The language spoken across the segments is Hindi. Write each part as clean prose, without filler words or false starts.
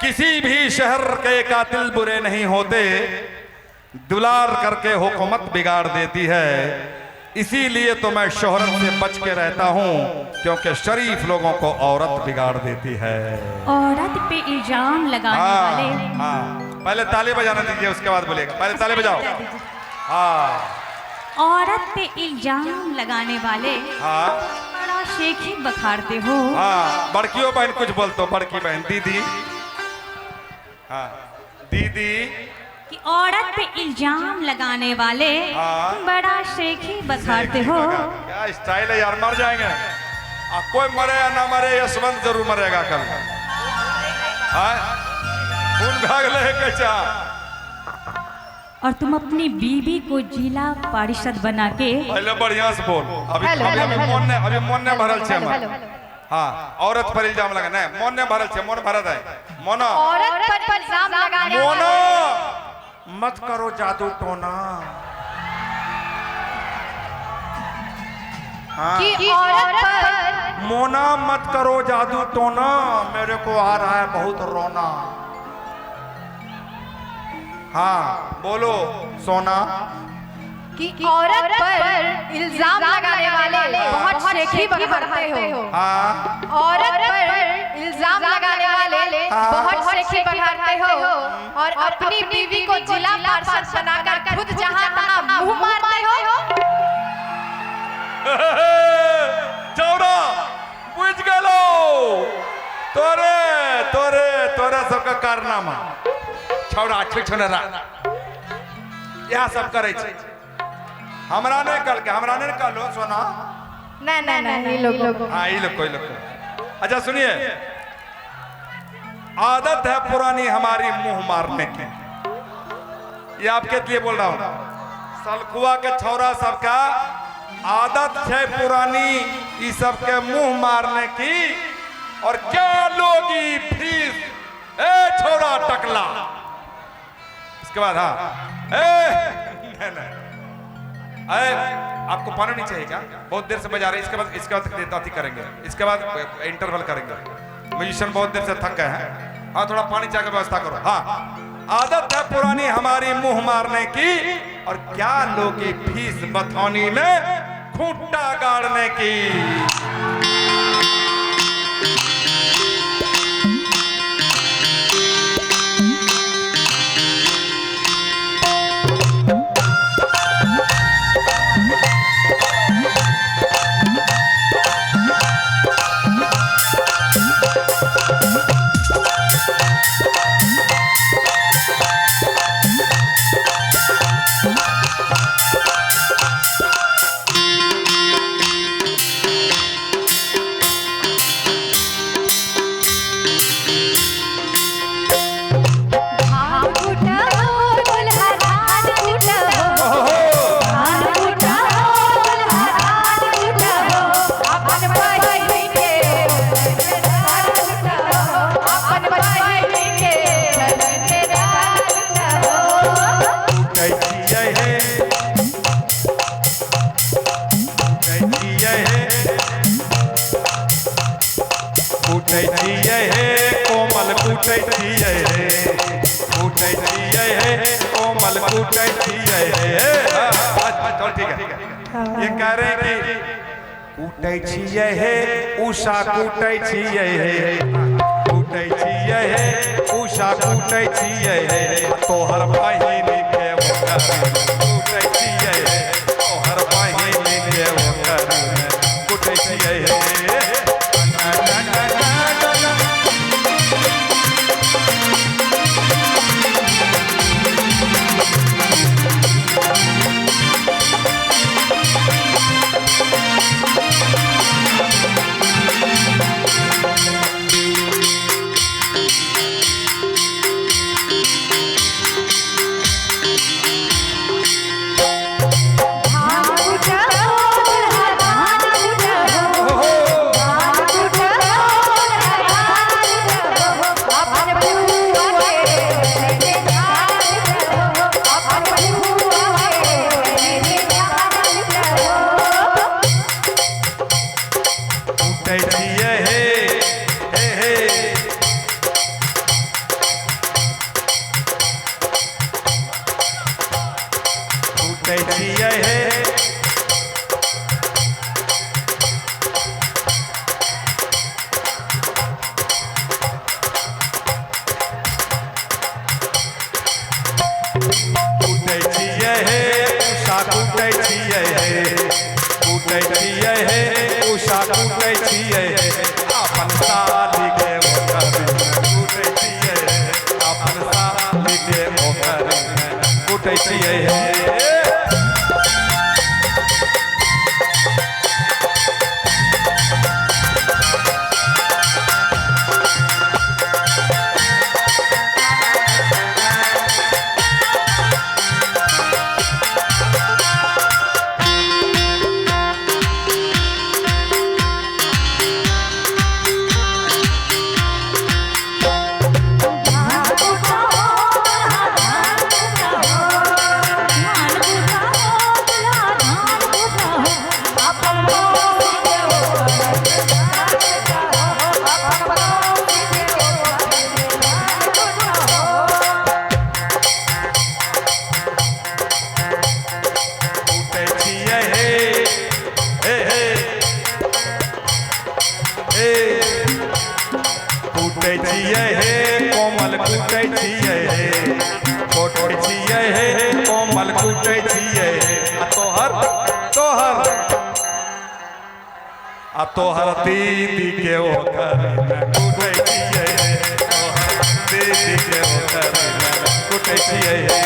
किसी भी शहर के कातिल बुरे नहीं होते, दुलार करके हुकूमत बिगाड़ देती है। इसीलिए तो मैं शोहरत से बच के रहता हूँ, क्योंकि शरीफ लोगों को औरत बिगाड़ देती है। औरत पे इल्जाम लगाने वाले। हाँ, पहले ताली बजाना दीजिए, उसके बाद बोलेगा। पहले ताली बजाओ। हाँ, औरत पे इल्जाम लगाने वाले हाँ, बड़ा शेखी बखारते हो। हाँ, बड़कियों बहन कुछ बोल तो, बड़की बहन दीदी। हाँ, दीदी। कि औरत पे इल्जाम लगाने वाले हाँ। बड़ा शेखी बखारते हो। क्या स्टाइल है यार, मर जाएंगे। कोई मरे या ना मरे, यशवंत जरूर मरेगा कल। हाँ, खून भाग ले क्या। और तुम अपनी बीबी को जिला पारिषद बना के। पहले बढ़िया से बोल। अभी मन ने भरल छे हमर। हाँ, औरत पर इल्जाम लगा नहीं, मन ने भरल छे, मन भरत है। मोना औरत पर इल्जाम लगाने मोना वाले। मत करो जादू टोना। हाँ, कि औरत पर मोना मत करो जादू टोना, मेरे को आ रहा है बहुत रोना। हाँ बोलो सोना। कि औरत पर इल्जाम लगाने वाले बहुत शेखी बखारते हो। हाँ, औरत पर इल्जाम लगाने वाले बहुत शेखी बखारते हो और अपनी बीवी को जिला पार्षद बनाकर खुद जहां तहां मुंह मारते हो। चौड़ा बुझ गलो। तोरे तोरे तोरे सबका कारनामा छौड़ा छिछनरा यह सब करे छे। हमरा ने कल के, हमरा ने कल लो सोना। नहीं ये लोग। हाँ, ये लोग कोई लोग। अच्छा सुनिए, आदत है पुरानी हमारी मुंह मारने की। ये आपके लिए बोल रहा हूं। सलखुआ के छौरा सबका आदत है पुरानी, ये सबके मुंह मारने की। और क्या लोगी फीस ए छोरा टकला। इसके बाद हाँ, नहीं आपको पानी नहीं चाहिए क्या? बहुत देर से बजा रहे हैं। इसके बाद देता करेंगे, इसके बाद इंटरवल करेंगे। म्यूजिशियन बहुत देर से थक गए हैं। हाँ, थोड़ा पानी चाय की व्यवस्था करो। हाँ, आदत है पुरानी हमारी मुंह मारने की, और क्या लोगे फीस बथौनी में खूंटा गाड़ने की। कोमल कूटे कोमल कूटे। ठीक है, ये कह रहे हैं कि कूटे छिए हे उषा कूटे छिए हे, कूटे छिए हे उषा कूटे छिए हे, तोहर बहिनी के ओकर कूटे छिए हे, तोहर बहिनी के ओकर कूटे छिए हे। कूटै छियै हे उषा कूटै छियै हे अपन साली के ओकर कूटै छियै हे अपन साली के ओकर कूटै छियै हे कूटै छियै हे कोमल कूटै छियै हे कूटै छियै हे कोमल कूटै छियै हे तोहर दीदी के ओकर कूटै छियै हे तोहर दीदी के ओकर कूटै छियै हे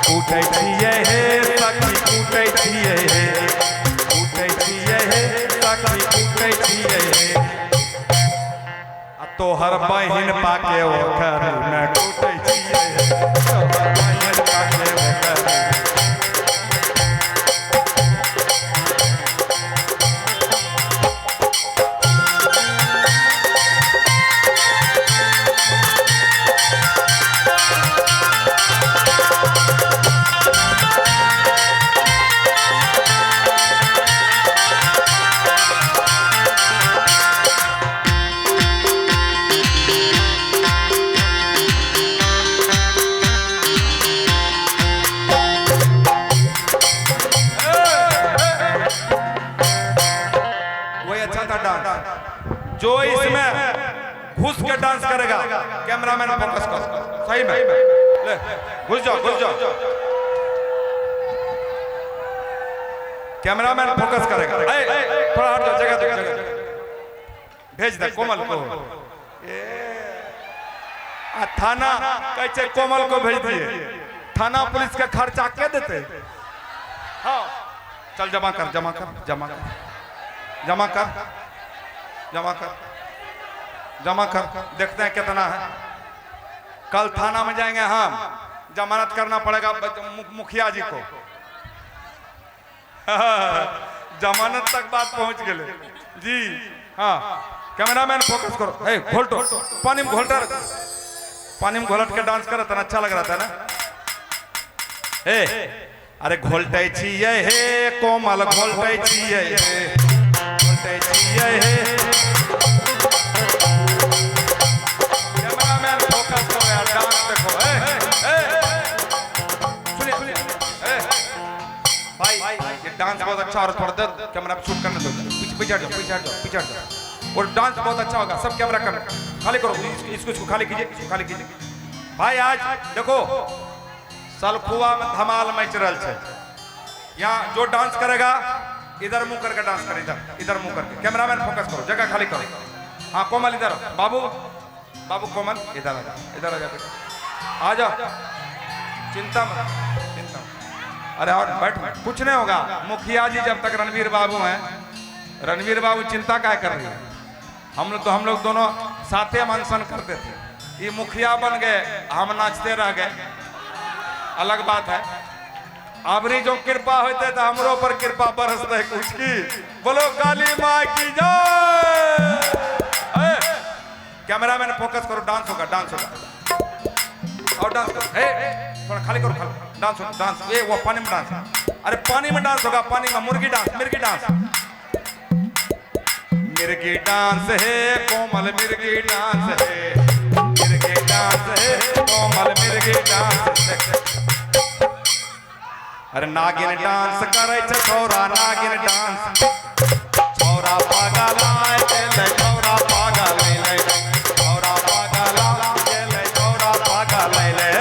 कूटै छियै हे सखी कूटै छियै हे कूटै छियै हे सखी कूटै छियै हे तोहर बहिन पाके ओकर न कूटै छियै हे तोहर बहिन पाके ओकर जो इसमें घुस के डांस करेगा कैमरामैन फोकस कर सही में ले घुस जाओ कैमरामैन फोकस करेगा थोड़ा हट जाओ जगह भेज दे कोमल को थाना कैसे कोमल को भेज दिए थाना पुलिस का खर्चा क्या देते हाँ चल जमा कर देखते हैं कितना है कल थाना में जाएंगे हम जमानत करना पड़ेगा मुखिया जी को जमानत तक बात पहुंच गए जी हाँ कैमरामैन फोकस करो हे घोलटो पानी में घोलट के डांस करे तो अच्छा लग रहा था ना हे अरे घोलटे छिए हे कोमल घोलटे छिए हे घोलटे छिए हे कैमरामैन फोकस करो यार डांस देखो हे सुनिए भाई ये डांस बहुत अच्छा और थोड़ा देर कैमरा पे शूट करने दो पीछे हट जाओ और डांस बहुत अच्छा होगा सब कैमरा कर खाली करो इसको खाली कीजिए भाई आज देखो सलखुआ में धमाल मच रहा है। यहाँ जो डांस करेगा इधर मुंह करके डांस करे, इधर मुंह करके। कैमरामैन फोकस करो, जगह खाली करो। हाँ कोमल इधर, बाबू बाबू कोमल इधर आ जा, इधर आ जा बेटा, आ जाओ, चिंता मत, चिंता मत। अरे और बैठ, कुछ नहीं होगा। मुखिया जी जब तक रणवीर बाबू हैं, रणवीर बाबू चिंता क्या कर रही है। हम लोग दोनों साथे अनशन करते थे, ये मुखिया बन गए, हम नाचते रह गए, अलग बात है। अबरी जो कृपा होते तो हमरो पर कृपा बरसते कुछ की। बोलो काली माँ की जय। कैमरामैन फोकस करो, डांस होगा, डांस होगा और डांस करो। थोड़ा खाली करो, खाली डांस होगा, डांस। ये वो पानी में डांस, अरे पानी में डांस होगा, पानी में मुर्गी डांस, मिर्गी डांस, मिर्गी डांस है कोमल, मिर्गी डांस है, मिर्गी डांस है कोमल, मिर्गी डांस। अरे नागिन डांस करे छौरा, नागिन डांस, छौरा पागल आए ले, छौरा पागल ले, छौरा पागल ले, छौरा पागल ले।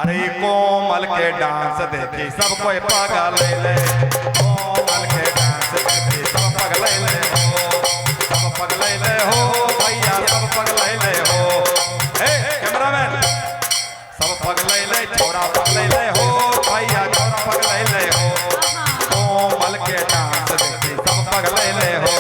अरे कोमल के डांस देखी सब कोई पागल ले, कोमल के डांस देखी सब पगल ले हो, सब पगल ले हो भैया, सब पगल ले हो। कैमरामैन सब पगल ले, छोरा पगल ले हो भैया, छोरा पगल ले हो, कोमल के डांस देखी सब पगल ले हो।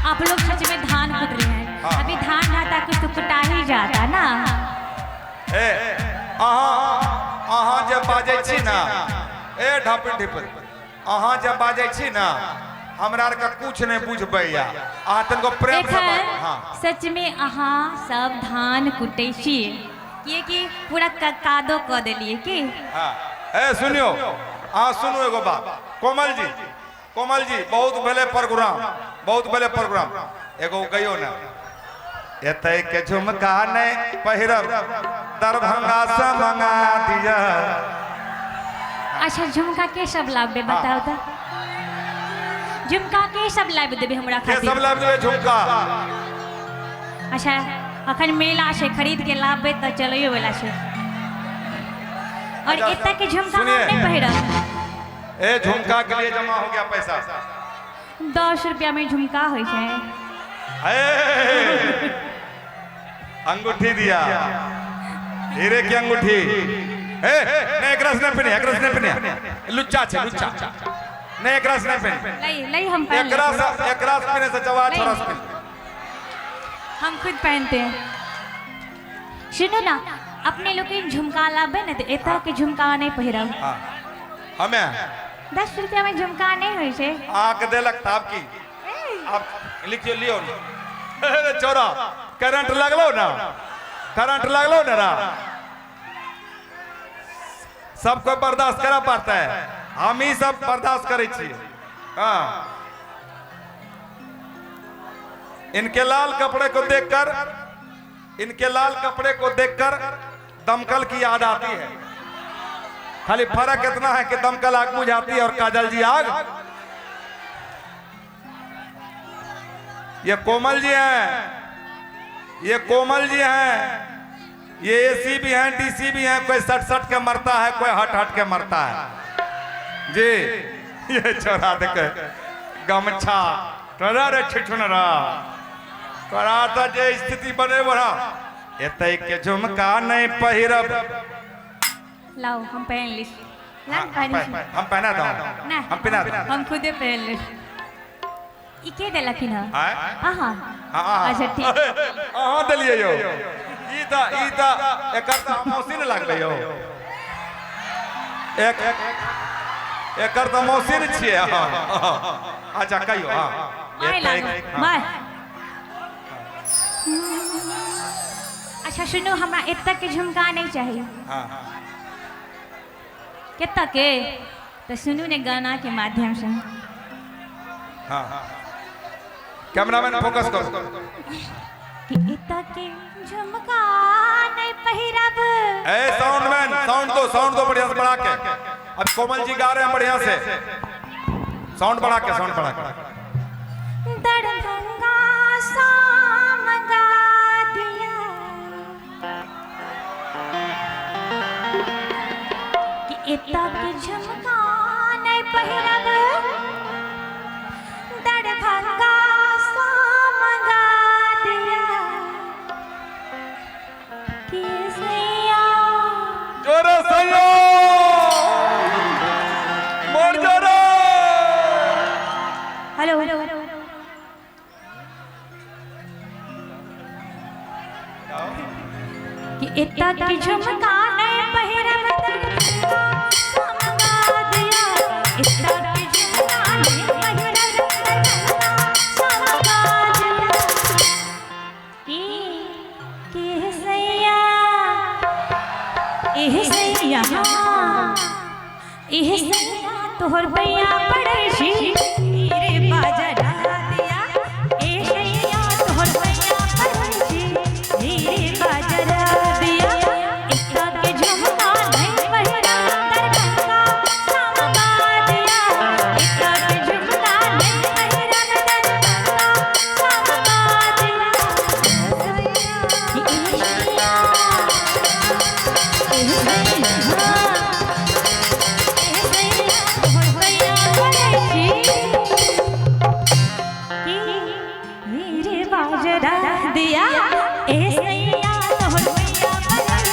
आप लोग सच में धान कुट रहे हैं। हाँ। अभी धान ढाता कुछ तो कुटा ही जाता ना। अहाँ जब बाजै छी ना, ढापिन ढिपिन, अहाँ जब बाजै छी ना, हमरा आर का कुछ नहीं बुझबै या। अहाँ तनको प्रेम से बाज। हाँ सच में अहाँ सब धान कुटे छी, ये कि पूरा कादो क देलिए की। हाँ सुनियो, अहाँ सुनू एगो बात। कोमल जी, कोमल जी बहुत भले प्रोग्राम, बहुत भले प्रोग्राम। एगो गयो ना, एतै के झुमका नहीं पहिरब, दरभंगा से मंगा दिया। अच्छा झुमका के सब लाभ बताओ तो। झुमका के सब लाभ देबे हमरा के खातिर। सब लाभ देबे झुमका। अच्छा अखन मेला से खरीद के लाभे तो चलियो वाला से। और एता के झुमका हम सुनिए। नहीं पहिरब। झुमका के लिए जमा हो गया पैसा। 10 रुपया में झुमका होय छै। अंगूठी दिया, हीरे की अंगूठी। नहीं एक रस नहीं पहने, एक रस नहीं पहने, लुच्चा छे लुच्चा। नहीं एक रस नहीं पहने, लई हम पहन एक रस पहने से जवा छोरा से। हम खुद पहनते हैं। सुनो ना, अपने लोग के झुमका लाभे ना तो एता के झुमका नहीं पहिरब। हाँ हमें 10 रुपया में झुमका नहीं होय छै। आंख देलक ताब की आप लिखियो लियो ना। अरे छोरा करंट लगलो ना, करंट लगलो ना, सबको बर्दाश्त करा पड़ता है। हम ही सब बर्दाश्त करे छिए। हाँ इनके लाल कपड़े को देखकर, इनके लाल कपड़े को देखकर दमकल की याद आती है। खाली फर्क इतना है कि दमकल आग बुझाती है और काजल जी आग। ये कोमल जी हैं, ये कोमल जी हैं, ये एसी भी हैं, डीसी भी हैं। कोई सट सट के मरता है, कोई हट हट के मरता है जी। ये छोरा देखे गमछा तोरा रे छिछुनरा तोरा तो जे स्थिति बने बड़ा। एतै के झुमका नहीं पहिरब। लाओ हम पहन ली। हम पहना दो, हम पहना दो। हम खुदे पहन ली। ई के देलखिन ह? हाँ अच्छा ठीक। अहाँ देलिए यो। ई ता एकर त मौसी ने लागले यो। एकर त मौसी ने छिए। अच्छा कहियो। माय लाग माय। अच्छा सुनो, हमरा एतक के झुमका नहीं चाहिए। कितना के तो सुनू ने गाना के माध्यम से। हाँ कैमरामैन फोकस करो। कि इतना के झुमका नहीं पहिरब। ए साउंडमैन साउंड दो बढ़िया से बढ़ा के। अब कोमल जी गा रहे हैं बढ़िया से, साउंड बढ़ा के। दरभंगा सामगा दिया कि इतना के झुमका नहीं पहिरब। दरभंगा सामगा दिया कि सैया जोरे सैया मोर जोरे। हेलो कि इतना की झुमका नहीं पहिरब। सामगा दिया इतना की झुमका नहीं पहिरब। सामगा दिया कि सैया तोहर भैया पड़े छी रे बाजा दिया। ए सैया तोहर भैया पड़े छी रे बाजा दिया। इतना के झुमका नहीं पहिरब। दरभंगा सामगा दिया इतना के झुमका नहीं पहिरब। दरभंगा सामगा दिया दिया। ए सैया तोहर भैया पड़े छी रे बाजा दिया। ए सैया तोहर भैया पड़े छी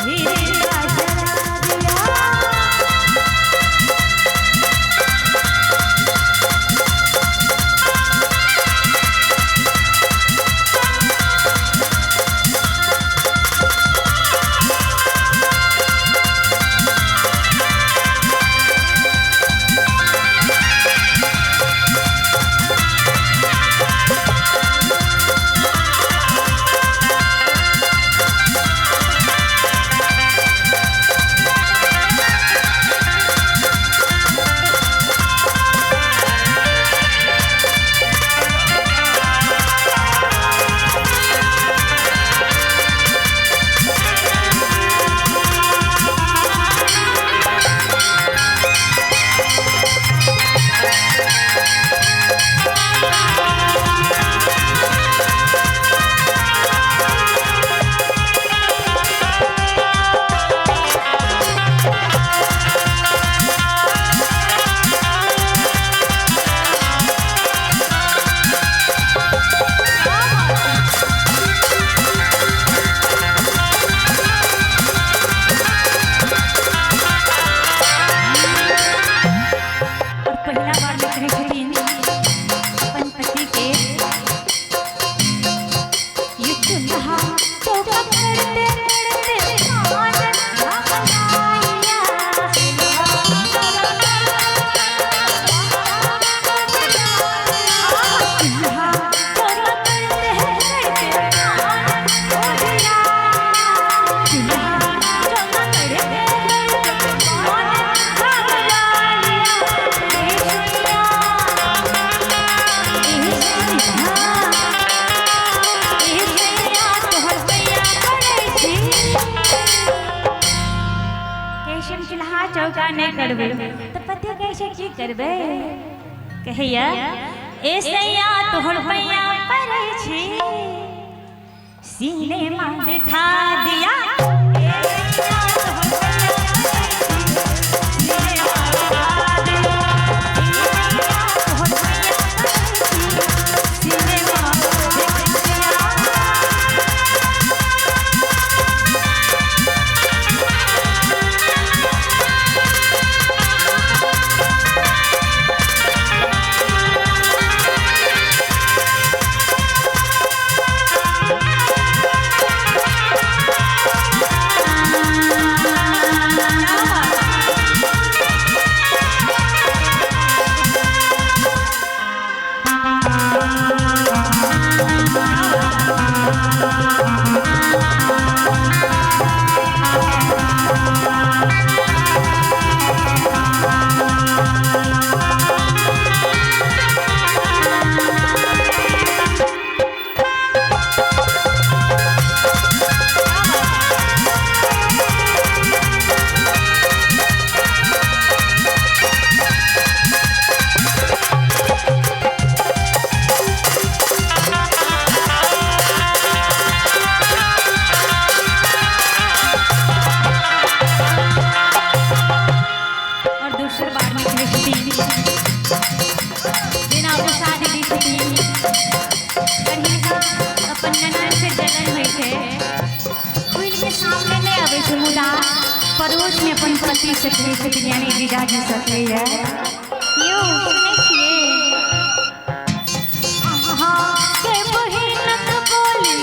रे बाजा चौका नहीं करबे तो पति कैसे की करबे। कहिया ए सैया तोहर भैया पड़े छी सीने में दिखा दिया। दोसर बार में भेजती बिना प्रसाद दीती कहिका अपन ननद से जलन होइ छै कोई के सामने नहीं आवे छै मुदा पड़ोस में अपन पति से कहै छै यानी जीजाजी से कहैया यो सुनै छियै आहा के बहिन बोली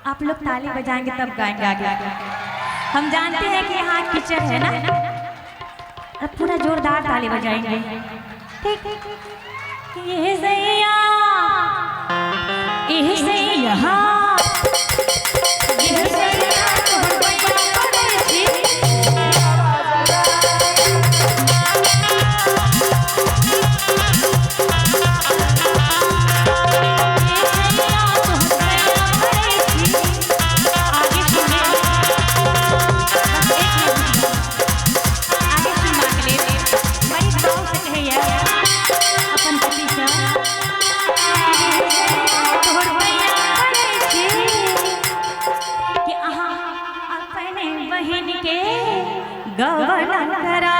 आप लोग ताली बजाएंगे तब गाएंगे आगे। हम जानते हैं कि यहाँ कीचड़ है ना, अब पूरा जोरदार ताली बजाएंगे। ठीक ये सैया ये सैया ये सैया गवन करा